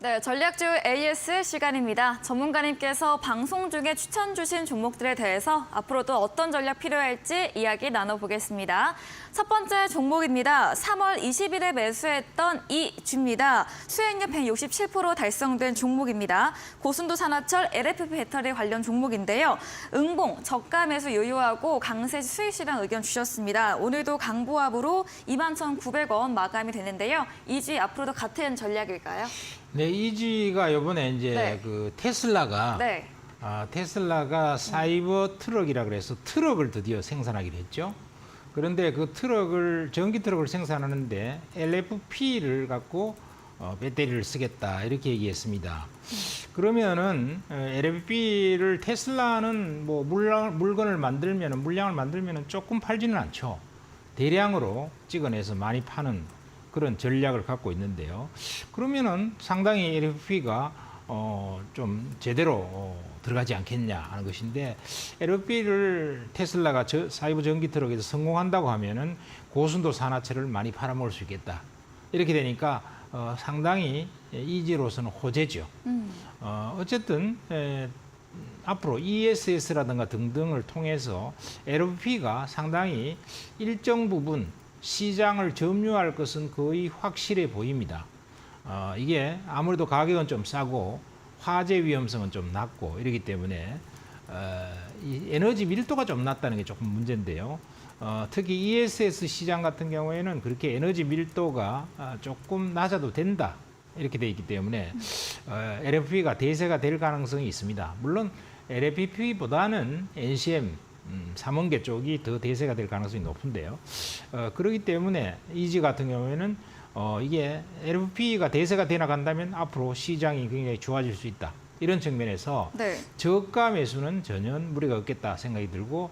네, 전략주 AS 시간입니다. 전문가님께서 방송 중에 추천 주신 종목들에 대해서 앞으로도 어떤 전략 필요할지 이야기 나눠보겠습니다. 첫 번째 종목입니다. 3월 20일에 매수했던 이 주입니다. 수익률 167% 달성된 종목입니다. 고순도 산화철 LFP 배터리 관련 종목인데요. 응봉, 저가 매수 요요하고 강세 수익 실현 의견 주셨습니다. 오늘도 강보합으로 21,900원 마감이 되는데요. 이 주 앞으로도 같은 전략일까요? 네, 이지가 이번에 이제 네. 그 테슬라가 네. 테슬라가 사이버 트럭이라 그래서 트럭을 드디어 생산하기로 했죠. 그런데 그 트럭을 전기 트럭을 생산하는데 LFP를 갖고 배터리를 쓰겠다 이렇게 얘기했습니다. 그러면은 LFP를 테슬라는 뭐 물량을 만들면은 조금 팔지는 않죠. 대량으로 찍어내서 많이 파는 그런 전략을 갖고 있는데요. 그러면은 상당히 LFP가 좀 제대로 들어가지 않겠냐 하는 것인데, LFP를 테슬라가 사이버 전기 트럭에서 성공한다고 하면은 고순도 산화철을 많이 팔아먹을 수 있겠다. 이렇게 되니까 상당히 이지로서는 호재죠. 어쨌든 앞으로 ESS라든가 등등을 통해서 LFP가 상당히 일정 부분 시장을 점유할 것은 거의 확실해 보입니다. 이게 아무래도 가격은 좀 싸고 화재 위험성은 좀 낮고 이러기 때문에 이 에너지 밀도가 좀 낮다는 게 조금 문제인데요. 특히 ESS 시장 같은 경우에는 그렇게 에너지 밀도가 조금 낮아도 된다 이렇게 돼 있기 때문에 LFP가 대세가 될 가능성이 있습니다. 물론 LFP보다는 NCM 삼원계 쪽이 더 대세가 될 가능성이 높은데요. 그렇기 때문에 이지 같은 경우에는 이게 LFP가 대세가 되나 간다면 앞으로 시장이 굉장히 좋아질 수 있다. 이런 측면에서 네. 저가 매수는 전혀 무리가 없겠다 생각이 들고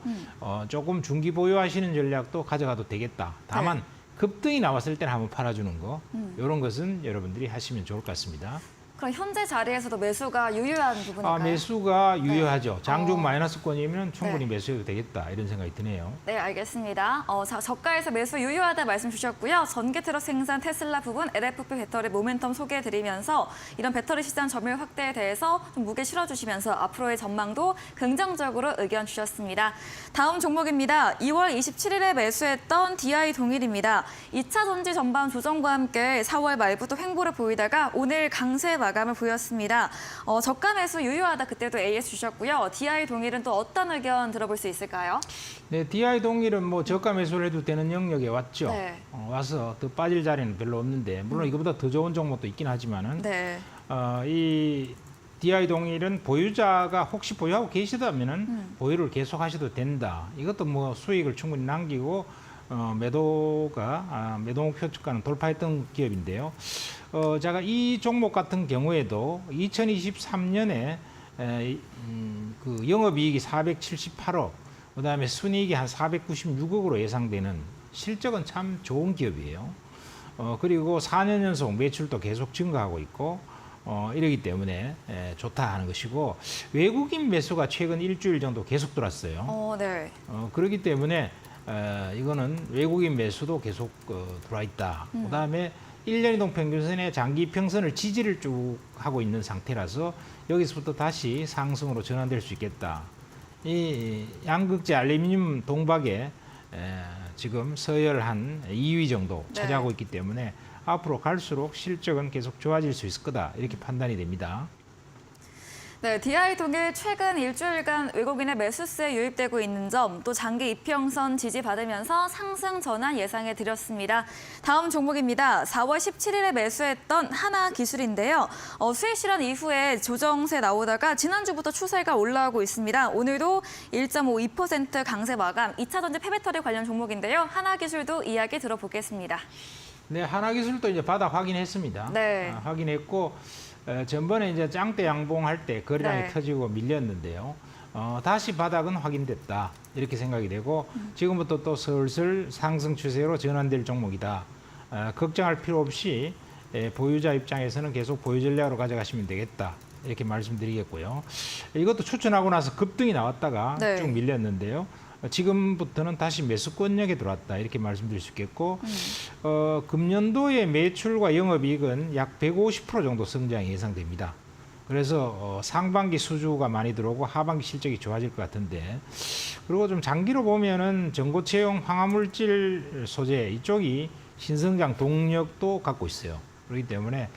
조금 중기 보유하시는 전략도 가져가도 되겠다. 다만 급등이 나왔을 때는 한번 팔아주는 거 이런 것은 여러분들이 하시면 좋을 것 같습니다. 그럼 현재 자리에서도 매수가 유효한 부분일까요? 매수가 유효하죠. 네. 장중 마이너스권이면 충분히 네. 매수해도 되겠다 이런 생각이 드네요. 네, 알겠습니다. 저가에서 매수 유효하다 말씀 주셨고요. 전기 트럭 생산 테슬라 부분 LFP 배터리 모멘텀 소개해드리면서 이런 배터리 시장 점유율 확대에 대해서 좀 무게 실어주시면서 앞으로의 전망도 긍정적으로 의견 주셨습니다. 다음 종목입니다. 2월 27일에 매수했던 DI 동일입니다. 2차 전지 전반 조정과 함께 4월 말부터 횡보를 보이다가 오늘 강세 마감을 보였습니다. 저가 매수 유효하다 그때도 AS 주셨고요. DI 동일은 또 어떤 의견 들어볼 수 있을까요? 네, DI 동일은 뭐 저가 매수를 해도 되는 영역에 왔죠. 네. 와서 더 빠질 자리는 별로 없는데 물론 이거보다 더 좋은 종목도 있긴 하지만은 네. 이 DI 동일은 보유자가 혹시 보유하고 계시다면은 보유를 계속 하셔도 된다. 이것도 뭐 수익을 충분히 남기고 매도 목표 주가는 돌파했던 기업인데요. 제가 이 종목 같은 경우에도 2023년에 그 영업이익이 478억, 그다음에 순이익이 한 496억으로 예상되는 실적은 참 좋은 기업이에요. 그리고 4년 연속 매출도 계속 증가하고 있고 이러기 때문에 좋다 하는 것이고, 외국인 매수가 최근 일주일 정도 계속 들어왔어요. 네. 그렇기 때문에 이거는 외국인 매수도 계속 들어와 있다. 그다음에 1년 이동 평균선의 장기 평선을 지지를 쭉 하고 있는 상태라서 여기서부터 다시 상승으로 전환될 수 있겠다. 이 양극재 알루미늄 동박에 지금 서열한 2위 정도 차지하고 있기 때문에 앞으로 갈수록 실적은 계속 좋아질 수 있을 거다 이렇게 판단이 됩니다. 네, DI 동일 최근 일주일간 외국인의 매수세에 유입되고 있는 점, 또 장기 이평선 지지받으면서 상승 전환 예상해 드렸습니다. 다음 종목입니다. 4월 17일에 매수했던 하나기술인데요. 수익 실현 이후에 조정세 나오다가 지난주부터 추세가 올라오고 있습니다. 오늘도 1.52% 강세 마감, 2차 전지 폐배터리 관련 종목인데요. 하나기술도 이야기 들어보겠습니다. 네, 하나기술도 이제 바닥 확인했습니다. 네. 확인했고 전번에 이제 짱대 양봉할 때 거래량이 네. 터지고 밀렸는데요. 다시 바닥은 확인됐다 이렇게 생각이 되고 지금부터 또 슬슬 상승 추세로 전환될 종목이다. 걱정할 필요 없이 보유자 입장에서는 계속 보유 전략으로 가져가시면 되겠다 이렇게 말씀드리겠고요. 이것도 추천하고 나서 급등이 나왔다가 네. 쭉 밀렸는데요. 지금부터는 다시 매수권역에 들어왔다 이렇게 말씀드릴 수 있겠고 금년도의 매출과 영업이익은 약 150% 정도 성장이 예상됩니다. 그래서 상반기 수주가 많이 들어오고 하반기 실적이 좋아질 것 같은데 그리고 좀 장기로 보면은 전고체용 황화물질 소재 이쪽이 신성장 동력도 갖고 있어요. 그렇기 때문에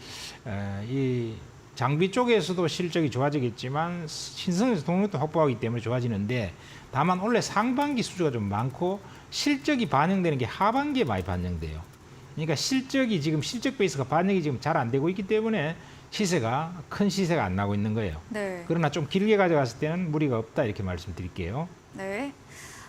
이 장비 쪽에서도 실적이 좋아지겠지만 신성에서 동력도 확보하기 때문에 좋아지는데 다만 원래 상반기 수주가 좀 많고 실적이 반영되는 게 하반기에 많이 반영돼요. 그러니까 실적이 지금 실적 베이스가 반영이 지금 잘 안 되고 있기 때문에 큰 시세가 안 나고 있는 거예요. 네. 그러나 좀 길게 가져갔을 때는 무리가 없다 이렇게 말씀드릴게요. 네.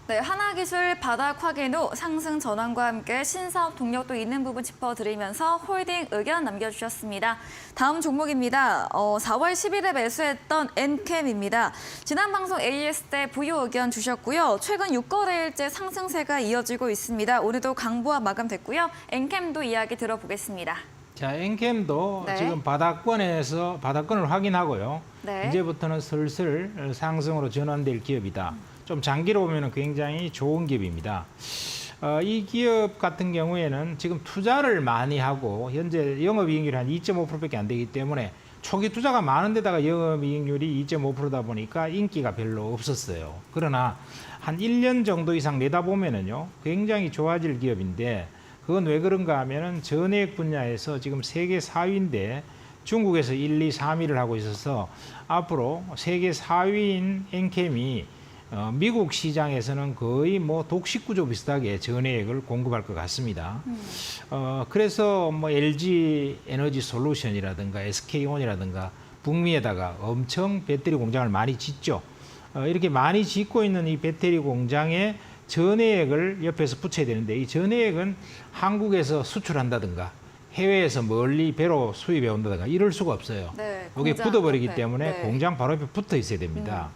네, 하나기술 바닥 확인 후 상승 전환과 함께 신사업 동력도 있는 부분 짚어드리면서 홀딩 의견 남겨주셨습니다. 다음 종목입니다. 4월 10일에 매수했던 엔캠입니다. 지난 방송 AS 때 부유 의견 주셨고요. 최근 6거래일째 상승세가 이어지고 있습니다. 오늘도 강보합 마감됐고요. 엔캠도 이야기 들어보겠습니다. 자, 엔캠도 네. 지금 바닥권을 확인하고요. 네. 이제부터는 슬슬 상승으로 전환될 기업이다. 좀 장기로 보면 굉장히 좋은 기업입니다. 이 기업 같은 경우에는 지금 투자를 많이 하고 현재 영업이익률이 한 2.5%밖에 안 되기 때문에 초기 투자가 많은 데다가 영업이익률이 2.5%다 보니까 인기가 별로 없었어요. 그러나 한 1년 정도 이상 내다보면은요, 굉장히 좋아질 기업인데 그건 왜 그런가 하면은 전해액 분야에서 지금 세계 4위인데 중국에서 1, 2, 3위를 하고 있어서 앞으로 세계 4위인 엔캠이 미국 시장에서는 거의 뭐 독식 구조 비슷하게 전해액을 공급할 것 같습니다. 그래서 뭐 LG 에너지 솔루션이라든가 SK온이라든가 북미에다가 엄청 배터리 공장을 많이 짓죠. 이렇게 많이 짓고 있는 이 배터리 공장에 전해액을 옆에서 붙여야 되는데 이 전해액은 한국에서 수출한다든가 해외에서 멀리 배로 수입해 온다든가 이럴 수가 없어요. 네, 여기 공장 굳어버리기 옆에. 때문에 네. 공장 바로 옆에 붙어 있어야 됩니다.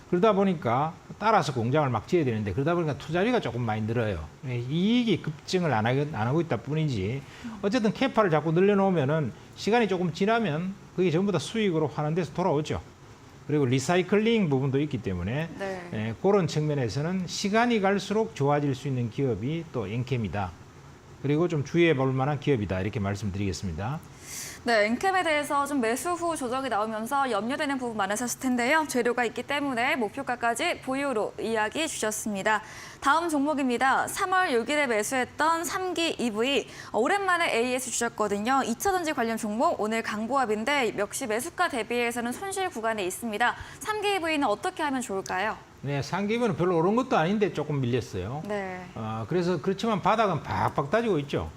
그러다 보니까 따라서 공장을 막 지어야 되는데 그러다 보니까 투자비가 조금 많이 늘어요. 이익이 급증을 안 하고 있다 뿐이지 어쨌든 캐파를 자꾸 늘려놓으면은 시간이 조금 지나면 그게 전부 다 수익으로 하는 데서 돌아오죠. 그리고 리사이클링 부분도 있기 때문에 네. 그런 측면에서는 시간이 갈수록 좋아질 수 있는 기업이 또 엔캠이다. 그리고 좀 주의해 볼 만한 기업이다. 이렇게 말씀드리겠습니다. 네, 엔캠에 대해서 좀 매수 후 조정이 나오면서 염려되는 부분 많으셨을 텐데요. 재료가 있기 때문에 목표가까지 보유로 이야기 주셨습니다. 다음 종목입니다. 3월 6일에 매수했던 3기 EV. 오랜만에 AS 주셨거든요. 2차전지 관련 종목 오늘 강보합인데 역시 매수가 대비해서는 손실 구간에 있습니다. 3기 EV는 어떻게 하면 좋을까요? 네, 상기분은 별로 오른 것도 아닌데 조금 밀렸어요. 네. 그래서 그렇지만 바닥은 박박 따지고 있죠.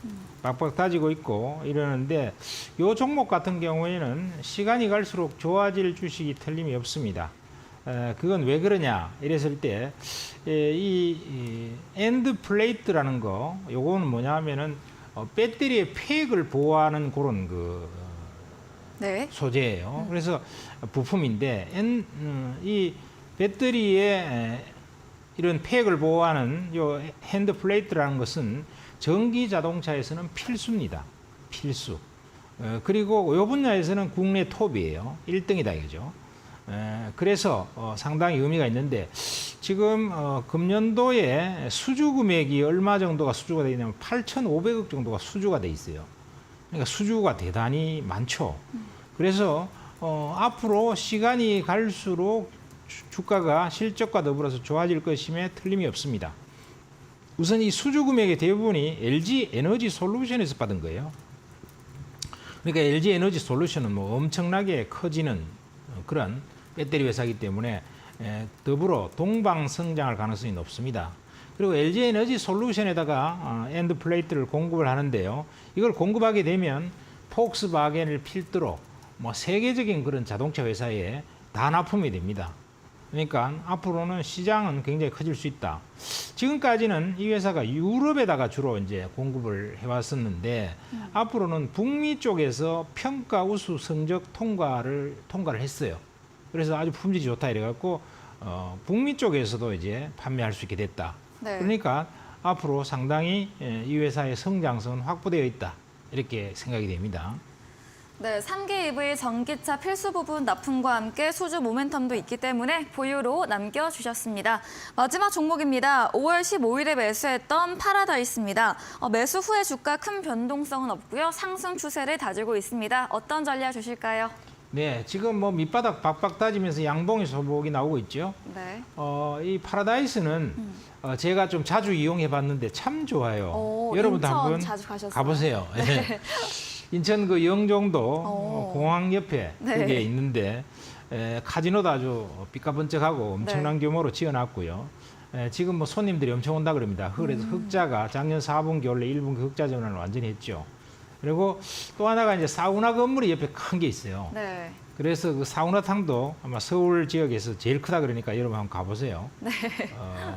박박 따지고 있고 이러는데 이 종목 같은 경우에는 시간이 갈수록 좋아질 주식이 틀림이 없습니다. 그건 왜 그러냐 이랬을 때 이 엔드 플레이트라는 거 요거는 뭐냐면은 배터리의 폐액을 보호하는 그런 네. 소재예요. 그래서 부품인데 이 배터리에 이런 폐액을 보호하는 요 핸드 플레이트라는 것은 전기 자동차에서는 필수입니다. 필수. 그리고 이 분야에서는 국내 톱이에요. 1등이다 이거죠. 그래서 상당히 의미가 있는데 지금 금년도에 수주 금액이 얼마 정도가 수주가 되어 있냐면 8,500억 정도가 수주가 돼 있어요. 그러니까 수주가 대단히 많죠. 그래서 앞으로 시간이 갈수록 주가가 실적과 더불어서 좋아질 것임에 틀림이 없습니다. 우선 이 수주 금액의 대부분이 LG 에너지 솔루션에서 받은 거예요. 그러니까 LG 에너지 솔루션은 뭐 엄청나게 커지는 그런 배터리 회사이기 때문에 더불어 동방 성장할 가능성이 높습니다. 그리고 LG 에너지 솔루션에다가 엔드 플레이트를 공급을 하는데요. 이걸 공급하게 되면 폭스바겐을 필두로 뭐 세계적인 그런 자동차 회사에 다 납품이 됩니다. 그러니까 앞으로는 시장은 굉장히 커질 수 있다. 지금까지는 이 회사가 유럽에다가 주로 이제 공급을 해왔었는데 앞으로는 북미 쪽에서 평가 우수 성적 통과를 했어요. 그래서 아주 품질이 좋다 이래갖고 북미 쪽에서도 이제 판매할 수 있게 됐다. 네. 그러니까 앞으로 상당히 이 회사의 성장성은 확보되어 있다. 이렇게 생각이 됩니다. 네, 3기 EV 전기차 필수 부분 납품과 함께 수주 모멘텀도 있기 때문에 보유로 남겨주셨습니다. 마지막 종목입니다. 5월 15일에 매수했던 파라다이스입니다. 매수 후에 주가 큰 변동성은 없고요. 상승 추세를 다지고 있습니다. 어떤 전략 주실까요? 네, 지금 뭐 밑바닥 박박 따지면서 양봉의 소복이 나오고 있죠. 네. 이 파라다이스는 제가 좀 자주 이용해 봤는데 참 좋아요. 오, 여러분도 인천 한번 자주 가셨어요? 가보세요. 네. 인천 그 영종도 오. 공항 옆에 네. 그게 있는데 카지노도 아주 삐까번쩍하고 엄청난 규모로 지어놨고요. 지금 뭐 손님들이 엄청 온다 그럽니다. 그래서 흑자가 작년 4분기 원래 1분기 흑자 전환을 완전히 했죠. 그리고 또 하나가 이제 사우나 건물이 옆에 큰 게 있어요. 네. 그래서 그 사우나탕도 아마 서울 지역에서 제일 크다 그러니까 여러분 한번 가보세요. 네.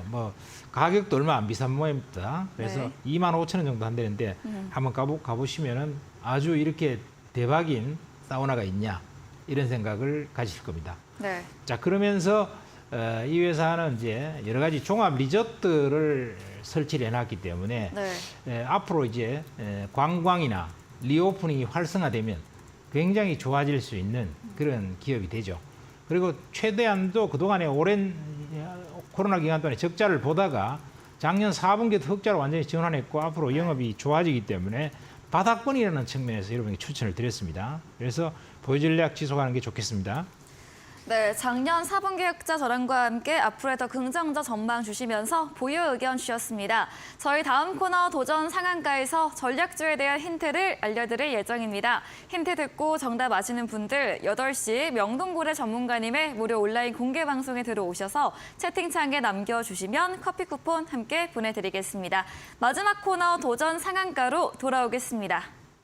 뭐 가격도 얼마 안 비싼 모양입니다. 그래서 네. 25,000원 정도 한다는데 한번 가보시면은 아주 이렇게 대박인 사우나가 있냐 이런 생각을 가지실 겁니다. 네. 자, 그러면서 이 회사는 이제 여러 가지 종합 리조트를 설치를 해놨기 때문에 네. 앞으로 이제 관광이나 리오프닝이 활성화되면 굉장히 좋아질 수 있는 그런 기업이 되죠. 그리고 최대한도 그동안에 오랜 코로나 기간 동안에 적자를 보다가 작년 4분기도 흑자로 완전히 전환했고 앞으로 영업이 좋아지기 때문에 바닥권이라는 측면에서 여러분에게 추천을 드렸습니다. 그래서 보유 전략 지속하는 게 좋겠습니다. 네, 작년 4분기 흑자 전환과 함께 앞으로의 더 긍정적 전망 주시면서 보유 의견 주셨습니다. 저희 다음 코너 도전 상한가에서 전략주에 대한 힌트를 알려드릴 예정입니다. 힌트 듣고 정답 아시는 분들 8시 명동고래 전문가님의 무료 온라인 공개 방송에 들어오셔서 채팅창에 남겨주시면 커피 쿠폰 함께 보내드리겠습니다. 마지막 코너 도전 상한가로 돌아오겠습니다.